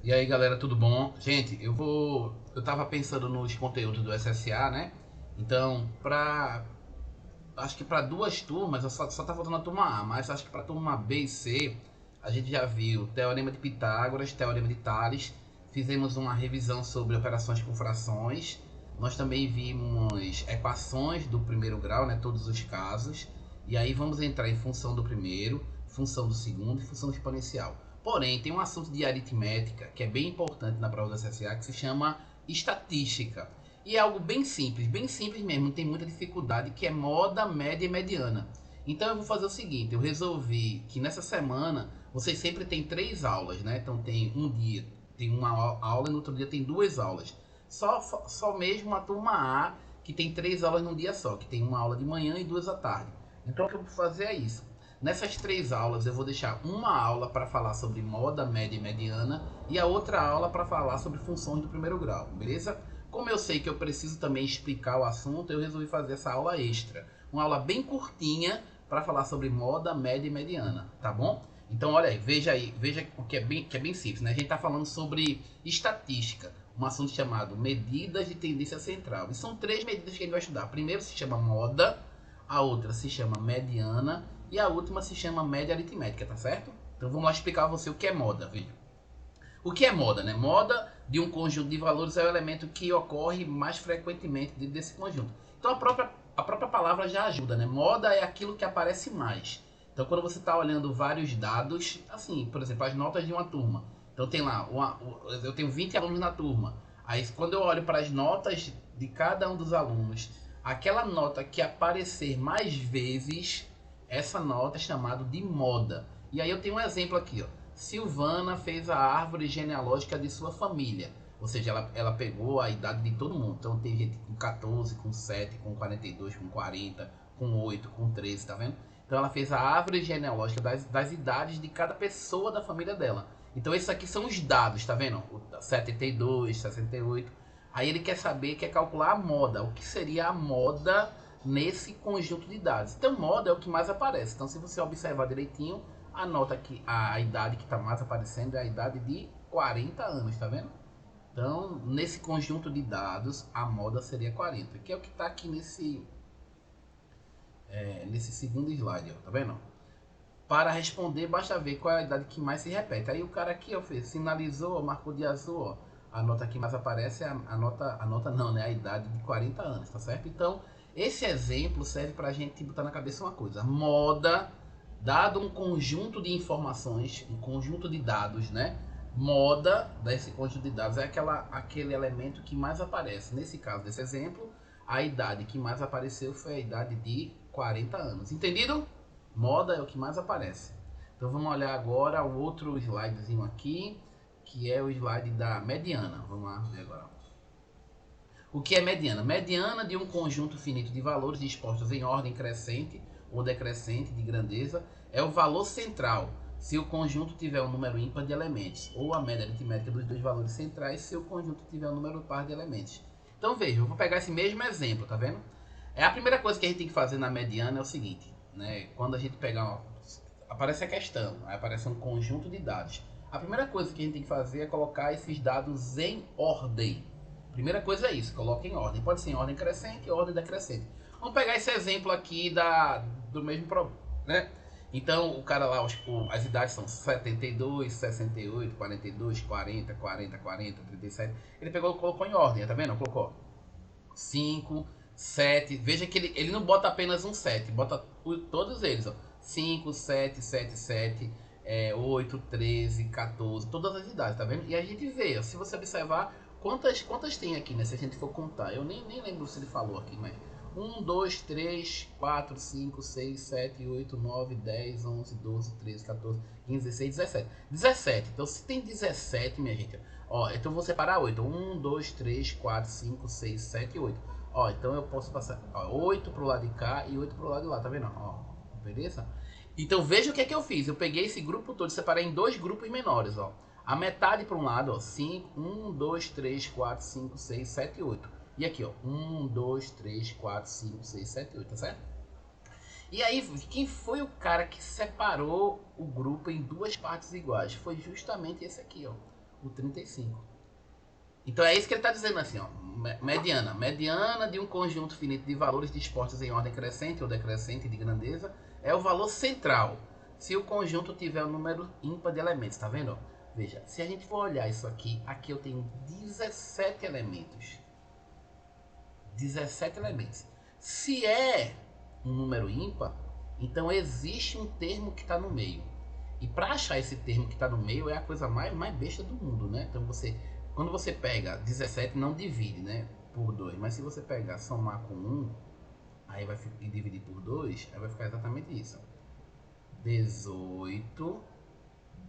E aí galera, tudo bom? Gente, eu tava pensando nos conteúdos do SSA, né? Então, acho que para duas turmas, só tá faltando a turma A, mas acho que para turma B e C, a gente já viu Teorema de Pitágoras, Teorema de Tales, fizemos uma revisão sobre operações com frações, nós também vimos equações do primeiro grau, né? Todos os casos, e aí vamos entrar em função do primeiro, função do segundo e função exponencial. Porém, tem um assunto de aritmética que é bem importante na prova do SSA que se chama estatística. E é algo bem simples mesmo, não tem muita dificuldade, que é moda, média e mediana. Então eu vou fazer o seguinte, eu resolvi que nessa semana vocês sempre têm três aulas, né? Então tem um dia, tem uma aula e no outro dia tem duas aulas. Só mesmo a turma A, que tem três aulas num dia só, que tem uma aula de manhã e duas à tarde. Então o que eu vou fazer é isso. Nessas três aulas eu vou deixar uma aula para falar sobre moda, média e mediana e a outra aula para falar sobre funções do primeiro grau, beleza? Como eu sei que eu preciso também explicar o assunto, eu resolvi fazer essa aula extra. Uma aula bem curtinha para falar sobre moda, média e mediana, tá bom? Então olha aí, veja o que é bem simples, né? A gente está falando sobre estatística, um assunto chamado medidas de tendência central. E são três medidas que a gente vai estudar. A primeira se chama moda, a outra se chama mediana e a última se chama média aritmética, tá certo? Então vamos lá explicar a você o que é moda, veja. O que é moda, né? Moda de um conjunto de valores é o elemento que ocorre mais frequentemente dentro desse conjunto. Então a própria palavra já ajuda, né? Moda é aquilo que aparece mais. Então quando você está olhando vários dados, assim, por exemplo, as notas de uma turma. Então tem lá, eu tenho 20 alunos na turma. Aí quando eu olho para as notas de cada um dos alunos, aquela nota que aparecer mais vezes, essa nota é chamada de moda. E aí eu tenho um exemplo aqui, ó. Silvana fez a árvore genealógica de sua família. Ou seja, ela pegou a idade de todo mundo. Então tem gente com 14, com 7, com 42, com 40, com 8, com 13, tá vendo? Então ela fez a árvore genealógica das idades de cada pessoa da família dela. Então esses aqui são os dados, tá vendo? O 72, 68. Aí ele quer saber, quer calcular a moda. O que seria a moda nesse conjunto de dados? Então moda é o que mais aparece. Então se você observar direitinho, anota que a idade que está mais aparecendo é a idade de 40 anos, tá vendo? Então, nesse conjunto de dados, a moda seria 40, que é o que está aqui nesse segundo slide, ó, tá vendo? Para responder, basta ver qual é a idade que mais se repete. Aí o cara aqui, ó, fez, sinalizou, marcou de azul, ó. A nota que mais aparece é a nota não, né? A idade de 40 anos, tá certo? Então, esse exemplo serve para a gente botar na cabeça uma coisa. Moda, dado um conjunto de informações, um conjunto de dados, né? Moda desse conjunto de dados é aquele elemento que mais aparece. Nesse caso desse exemplo, a idade que mais apareceu foi a idade de 40 anos. Entendido? Moda é o que mais aparece. Então vamos olhar agora o outro slidezinho aqui, que é o slide da mediana. Vamos lá ver agora. O que é mediana? Mediana de um conjunto finito de valores dispostos em ordem crescente ou decrescente de grandeza é o valor central, se o conjunto tiver um número ímpar de elementos, ou a média aritmética dos dois valores centrais, se o conjunto tiver um número par de elementos. Então veja, eu vou pegar esse mesmo exemplo, tá vendo? É a primeira coisa que a gente tem que fazer na mediana é o seguinte, né? Quando a gente pegar, aparece a questão, aí aparece um conjunto de dados. A primeira coisa que a gente tem que fazer é colocar esses dados em ordem. Primeira coisa é isso, coloca em ordem. Pode ser em ordem crescente ou ordem decrescente. Vamos pegar esse exemplo aqui do mesmo problema, né? Então, o cara lá, as idades são 72, 68, 42, 40, 40, 40, 37. Ele pegou e colocou em ordem, tá vendo? Colocou 5, 7. Veja que ele não bota apenas um 7, bota todos eles, ó. 5, 7, 7, 7, 8, 13, 14, todas as idades, tá vendo? E a gente vê, ó, se você observar, quantas tem aqui, né? Se a gente for contar, eu nem lembro se ele falou aqui, mas 1, 2, 3, 4, 5, 6, 7, 8, 9, 10, 11, 12, 13, 14, 15, 16, 17. 17. Então, se tem 17, minha gente, ó, então eu vou separar 8. 1, 2, 3, 4, 5, 6, 7, 8. Ó, então eu posso passar 8 pro lado de cá e 8 pro lado de lá, tá vendo? Ó, beleza? Então veja o que é que eu fiz. Eu peguei esse grupo todo e separei em dois grupos menores, ó. A metade para um lado, ó, 5, 1, 2, 3, 4, 5, 6, 7, 8. E aqui, ó, 1, 2, 3, 4, 5, 6, 7, 8, tá certo? E aí, quem foi o cara que separou o grupo em duas partes iguais? Foi justamente esse aqui, ó. o 35. Então é isso que ele está dizendo assim, ó, mediana. Mediana de um conjunto finito de valores dispostos em ordem crescente ou decrescente de grandeza é o valor central, se o conjunto tiver um número ímpar de elementos, tá vendo? Veja, se a gente for olhar isso aqui, aqui eu tenho 17 elementos. 17 elementos. Se é um número ímpar, então existe um termo que está no meio. E para achar esse termo que está no meio é a coisa mais besta do mundo, né? Então quando você pega 17, não divide, né, por 2. Mas se você pegar, somar com 1, aí vai e dividir por 2, aí vai ficar exatamente isso. 18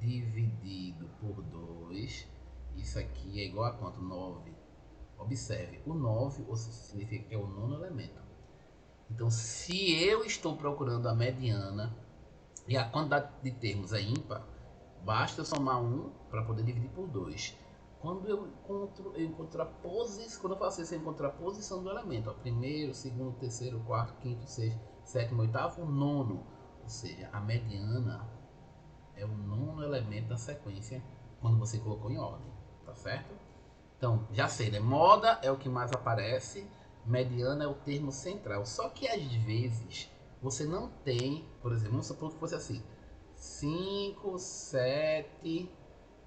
dividido por 2, isso aqui é igual a quanto? 9. Observe, o 9 significa que é o nono elemento. Então, se eu estou procurando a mediana e a quantidade de termos é ímpar, basta eu somar 1 para poder dividir por 2. Quando eu encontro a posição, quando eu faço isso, eu encontro a posição do elemento. Ó, primeiro, segundo, terceiro, quarto, quinto, sexto, sétimo, oitavo, nono. Ou seja, a mediana é o nono elemento da sequência quando você colocou em ordem, tá certo? Então, já sei, né? Moda é o que mais aparece, mediana é o termo central. Só que às vezes você não tem, por exemplo, vamos supor que fosse assim: 5, 7,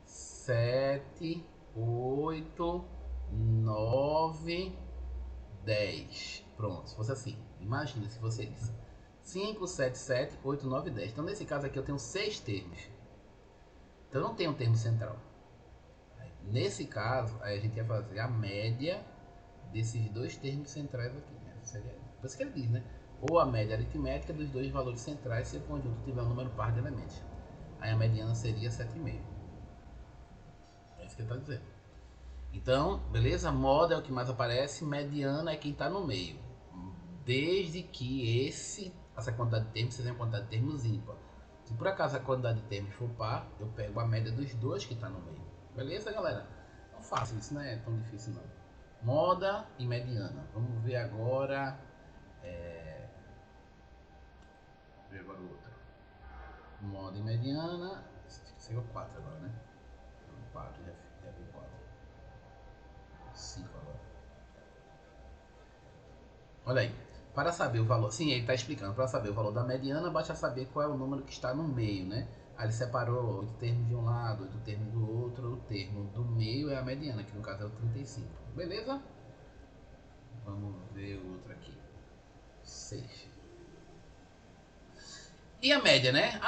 7, 8, 9, 10. Pronto, se fosse assim. Imagina se fosse isso: 5, 7, 7, 8, 9, 10. Então, nesse caso aqui, eu tenho 6 termos. Então, eu não tenho um termo central. Nesse caso, aí a gente ia fazer a média desses dois termos centrais aqui, né? Por isso que ele diz, né? Ou a média aritmética dos dois valores centrais se o conjunto tiver um número par de elementos. Aí a mediana seria 7,5. É isso que ele está dizendo. Então, beleza? Moda é o que mais aparece, mediana é quem está no meio. Desde que essa quantidade de termos seja uma quantidade de termos ímpar. Se por acaso a quantidade de termos for par, eu pego a média dos dois que está no meio. Beleza, galera? Não fácil, isso não é tão difícil não. Moda e mediana. Vamos ver agora. Ver agora o outro. Moda e mediana. Esqueci o 4 agora, né? 4, já vi 4. 5 agora. Olha aí. Para saber o valor. Sim, ele está explicando. Para saber o valor da mediana, basta saber qual é o número que está no meio, né? Aí ele separou 8 termos de um lado, 8 termos do outro. O termo do meio é a mediana, que no caso é o 35. Beleza? Vamos ver o outro aqui. 6. E a média, né?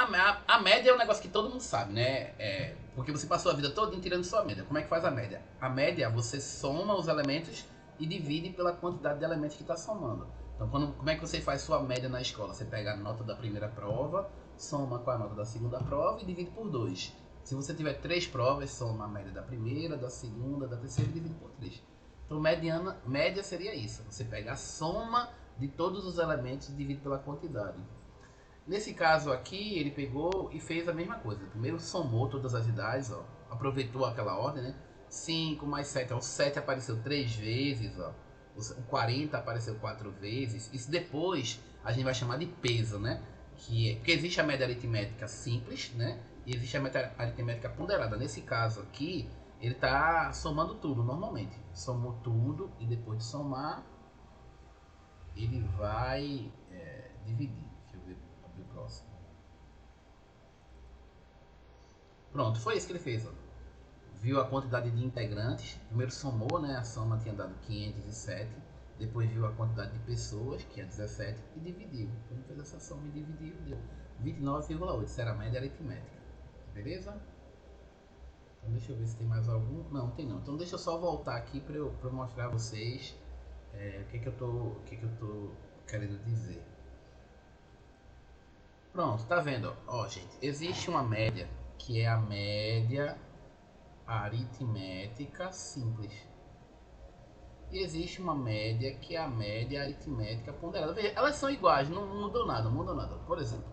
A média é um negócio que todo mundo sabe, né? Porque você passou a vida toda tirando sua média. Como é que faz a média? A média, você soma os elementos e divide pela quantidade de elementos que está somando. Então, como é que você faz sua média na escola? Você pega a nota da primeira prova, soma com a nota da segunda prova e divide por 2. Se você tiver 3 provas, soma a média da primeira, da segunda, da terceira e divide por 3. Então, média seria isso. Você pega a soma de todos os elementos e divide pela quantidade. Nesse caso aqui, ele pegou e fez a mesma coisa. Primeiro somou todas as idades, ó, aproveitou aquela ordem, né? 5 mais 7, ó, o 7 apareceu 3 vezes, ó, o 40 apareceu 4 vezes. Isso depois a gente vai chamar de peso, né? Porque existe a média aritmética simples, né? E existe a média aritmética ponderada. Nesse caso aqui, ele está somando tudo normalmente. Somou tudo e depois de somar, ele vai dividir. Deixa eu ver o próximo. Pronto, foi isso que ele fez. Ó. Viu a quantidade de integrantes, primeiro somou, né? A soma tinha dado 507. Depois viu a quantidade de pessoas, que é 17, e dividiu. Quando fez essa soma e dividiu, deu 29,8. Isso era a média aritmética. Beleza? Então deixa eu ver se tem mais algum. Não, tem não. Então deixa eu só voltar aqui para eu mostrar a vocês o que eu tô querendo dizer. Pronto, tá vendo? Ó, gente, existe uma média que é a média aritmética simples. E existe uma média que é a média aritmética ponderada. Veja, elas são iguais, não mudou nada, Por exemplo,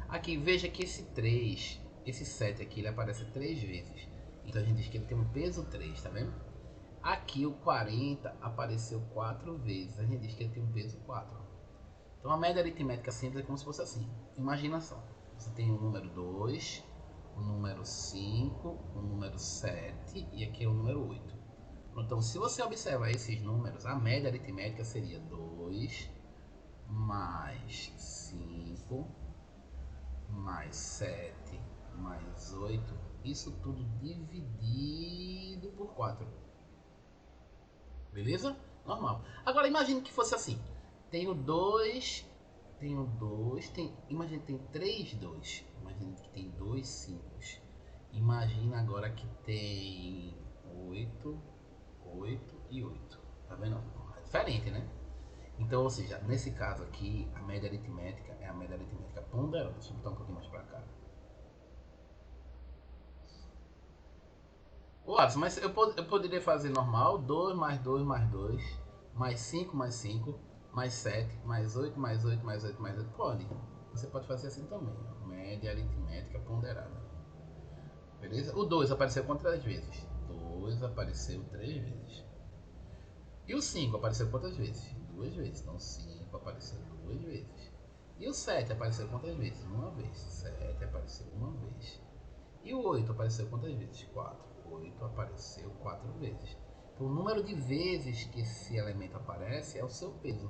aqui veja que esse 3, esse 7 aqui, ele aparece 3 vezes. Então a gente diz que ele tem um peso 3, tá vendo? Aqui o 40 apareceu 4 vezes. A gente diz que ele tem um peso 4. Então a média aritmética simples é como se fosse assim. Imagina só. Você tem o número 2, o número 5, o número 7 e aqui é o número 8. Então, se você observar esses números, a média aritmética seria 2 mais 5 mais 7 mais 8, isso tudo dividido por 4. Beleza? Normal. Agora imagine que fosse assim. Tenho 2, imagina que tem 3 2. Imagina que tem 2 5. Imagina agora que tem 8, 8 e 8. Tá vendo? É diferente, né? Então, ou seja, nesse caso aqui, a média aritmética é a média aritmética ponderada. Deixa eu botar um pouquinho mais pra cá. Ô Alisson, mas eu poderia fazer normal, 2 mais 2 mais 2, mais 5 mais 5, mais 7, mais 8, mais 8, mais 8, mais 8. Pode. Você pode fazer assim também. Média aritmética ponderada. Beleza? O 2 apareceu quantas vezes? 2 apareceu 3 vezes. E o 5 apareceu quantas vezes? 2 vezes. Então 5 apareceu 2 vezes. E o 7 apareceu quantas vezes? Uma vez. 7 apareceu uma vez. E o 8 apareceu quantas vezes? 4. 8 apareceu 4 vezes. Então, o número de vezes que esse elemento aparece é o seu peso.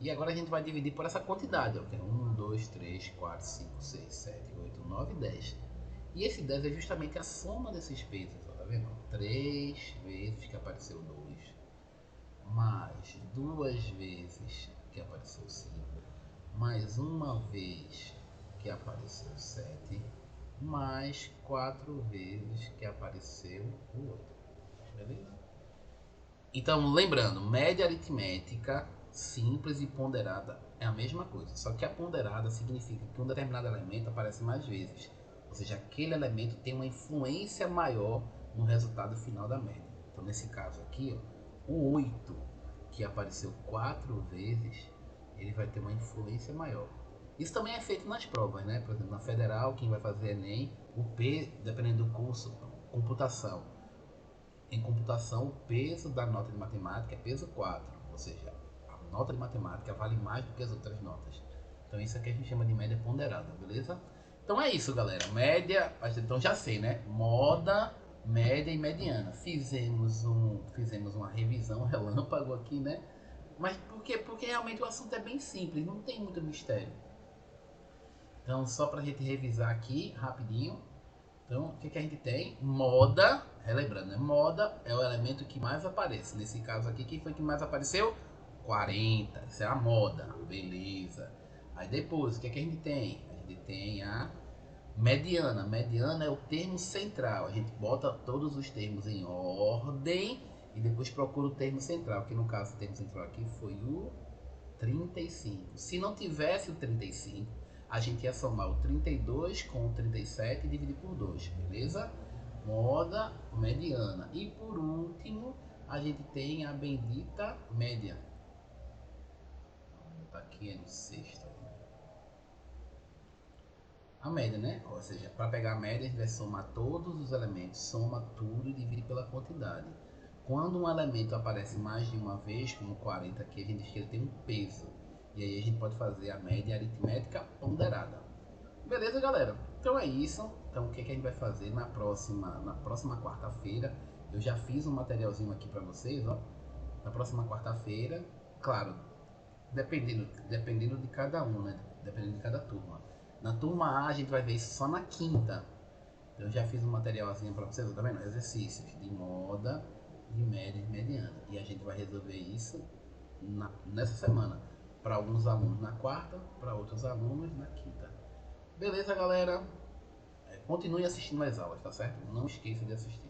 E agora a gente vai dividir por essa quantidade. Ó, que é 1, 2, 3, 4, 5, 6, 7, 8, 9, 10. E esse 10 é justamente a soma desses pesos. Ó, tá vendo? 3 vezes que apareceu 2. Mais 2 vezes que apareceu 5. Mais uma vez que apareceu 7. Mais 4 vezes que apareceu o 8. Beleza? Então, lembrando, média aritmética simples e ponderada é a mesma coisa. Só que a ponderada significa que um determinado elemento aparece mais vezes. Ou seja, aquele elemento tem uma influência maior no resultado final da média. Então, nesse caso aqui, ó, o 8, que apareceu 4 vezes, ele vai ter uma influência maior. Isso também é feito nas provas, né? Por exemplo, na Federal, quem vai fazer Enem, o P, dependendo do curso, computação. Em computação, o peso da nota de matemática é peso 4, ou seja, a nota de matemática vale mais do que as outras notas. Então isso aqui a gente chama de média ponderada, beleza? Então é isso, galera. Média, então já sei, né? Moda, média e mediana. Fizemos uma revisão relâmpago aqui, né? Mas por quê? Porque realmente o assunto é bem simples, não tem muito mistério. Então, só para a gente revisar aqui rapidinho. Então, o que a gente tem? Moda, relembrando, né? Moda é o elemento que mais aparece. Nesse caso aqui, quem foi que mais apareceu? 40. Isso é a moda. Beleza. Aí depois, o que a gente tem? A gente tem a mediana. Mediana é o termo central. A gente bota todos os termos em ordem e depois procura o termo central, que no caso o termo central aqui foi o 35. Se não tivesse o 35, a gente ia somar o 32 com o 37 e dividir por 2, beleza? Moda mediana. E por último, a gente tem a bendita média. Vou botar aqui no sexto. A média, né? Ou seja, para pegar a média, a gente vai somar todos os elementos, soma tudo e divide pela quantidade. Quando um elemento aparece mais de uma vez, como 40 aqui, a gente diz que ele tem um peso. E aí a gente pode fazer a média aritmética ponderada. Beleza, galera? Então é isso. Então o que a gente vai fazer na próxima quarta-feira? Eu já fiz um materialzinho aqui para vocês, ó. Na próxima quarta-feira, claro, dependendo de cada um, né? Dependendo de cada turma. Na turma A a gente vai ver isso só na quinta. Então eu já fiz um materialzinho para vocês, tá vendo? Exercícios de moda, de média e de mediana. E a gente vai resolver isso nessa semana. Para alguns alunos na quarta, para outros alunos na quinta. Beleza, galera? Continue assistindo as aulas, tá certo? Não esqueça de assistir.